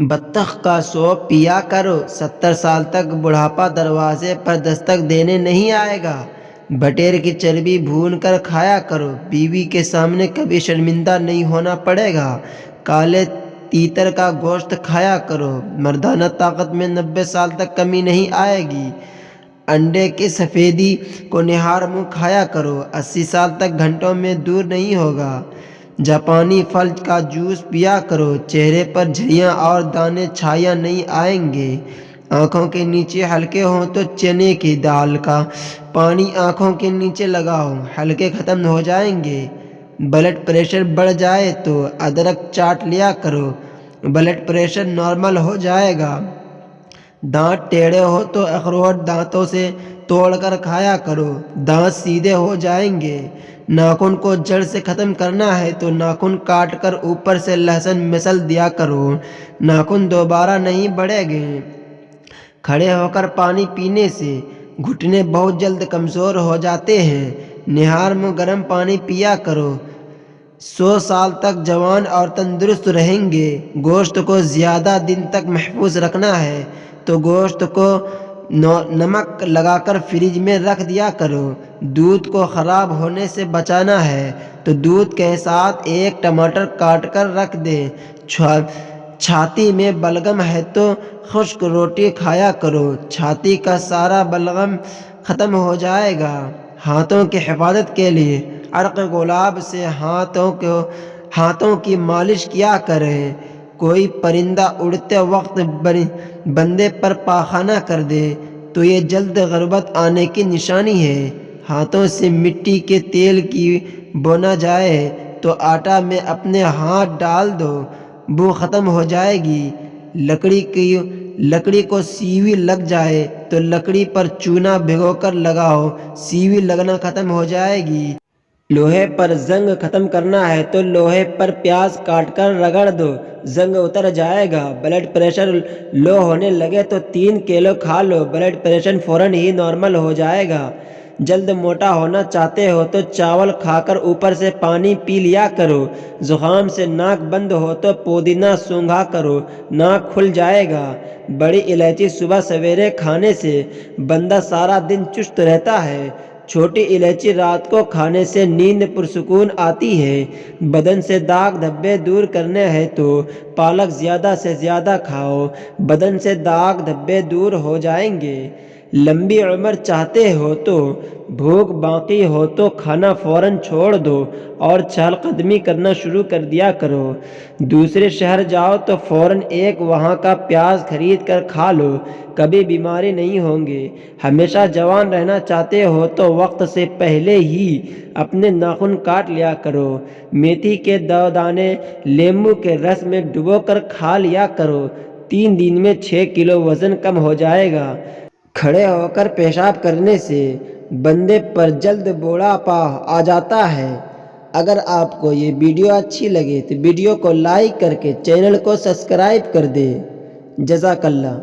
بطخ کا سوپ پیا کرو، 70 سال تک بڑھاپا دروازے پر دستک دینے نہیں آئے گا۔ بٹیر کی چربی بھون کر کھایا کرو، بیوی کے سامنے کبھی شرمندہ نہیں ہونا پڑے گا۔ کالے تیتر کا گوشت کھایا کرو، مردانہ طاقت میں 90 سال تک کمی نہیں آئے گی۔ انڈے کی سفیدی کو نہار منہ کھایا کرو، 80 سال تک گھنٹوں میں دور نہیں ہوگا۔ جاپانی پھل کا جوس پیا کرو، چہرے پر جھریاں اور دانے چھایاں نہیں آئیں گے۔ آنکھوں کے نیچے ہلکے ہوں تو چنے کی دال کا پانی آنکھوں کے نیچے لگاؤ، ہلکے ختم ہو جائیں گے۔ بلڈ پریشر بڑھ جائے تو ادرک چاٹ لیا کرو، بلڈ پریشر نارمل ہو جائے گا۔ دانت ٹیڑھے ہو تو اخروٹ دانتوں سے توڑ کر کھایا کرو، دانت سیدھے ہو جائیں گے۔ ناخن کو جڑ سے ختم کرنا ہے تو ناخن کاٹ کر اوپر سے لہسن مسل دیا کرو، ناخن دوبارہ نہیں بڑھیں گے۔ کھڑے ہو کر پانی پینے سے گھٹنے بہت جلد کمزور ہو جاتے ہیں، نہار منہ گرم پانی پیا کرو۔ 100 سال تک جوان اور تندرست رہیں گے۔ گوشت کو زیادہ دن تک محفوظ رکھنا ہے تو گوشت کو نمک لگا کر فریج میں رکھ دیا کرو۔ دودھ کو خراب ہونے سے بچانا ہے تو دودھ کے ساتھ ایک ٹماٹر کاٹ کر رکھ دیں۔ چھاتی میں بلغم ہے تو خشک روٹی کھایا کرو، چھاتی کا سارا بلغم ختم ہو جائے گا۔ ہاتھوں کی حفاظت کے لیے عرق گلاب سے ہاتھوں کی مالش کیا کریں۔ کوئی پرندہ اڑتے وقت بندے پر پاخانہ کر دے تو یہ جلد غربت آنے کی نشانی ہے۔ ہاتھوں سے مٹی کے تیل کی بو نہ جائے تو آٹا میں اپنے ہاتھ ڈال دو، بو ختم ہو جائے گی۔ لکڑی کو سیوی لگ جائے تو لکڑی پر چونا بھگو کر لگاؤ، سیوی لگنا ختم ہو جائے گی۔ لوہے پر زنگ ختم کرنا ہے تو لوہے پر پیاز کاٹ کر رگڑ دو، زنگ اتر جائے گا۔ بلڈ پریشر لو ہونے لگے تو 3 کیلوں کھا لو، بلڈ پریشر فوراً ہی نارمل ہو جائے گا۔ جلد موٹا ہونا چاہتے ہو تو چاول کھا کر اوپر سے پانی پی لیا کرو۔ زکام سے ناک بند ہو تو پودینہ سونگھا کرو، ناک کھل جائے گا۔ بڑی الائچی صبح سویرے کھانے سے بندہ سارا دن چست رہتا ہے۔ چھوٹی الائچی رات کو کھانے سے نیند پرسکون آتی ہے۔ بدن سے داغ دھبے دور کرنے ہیں تو پالک زیادہ سے زیادہ کھاؤ، بدن سے داغ دھبے دور ہو جائیں گے۔ لمبی عمر چاہتے ہو تو بھوک باقی ہو تو کھانا فوراً چھوڑ دو اور چہل قدمی کرنا شروع کر دیا کرو۔ دوسرے شہر جاؤ تو فوراً ایک وہاں کا پیاز خرید کر کھا لو، کبھی بیماری نہیں ہوں گے۔ ہمیشہ جوان رہنا چاہتے ہو تو وقت سے پہلے ہی اپنے ناخن کاٹ لیا کرو۔ میتھی کے 2 دانے لیموں کے رس میں ڈبو کر کھا لیا کرو، 3 دن میں 6 کلو وزن کم ہو جائے گا۔ کھڑے ہو کر پیشاب کرنے سے بندے پر جلد بوڑھاپا آ جاتا ہے۔ اگر آپ کو یہ ویڈیو اچھی لگے تو ویڈیو کو لائک کر کے چینل کو سبسکرائب کر دیں۔ جزاک اللہ۔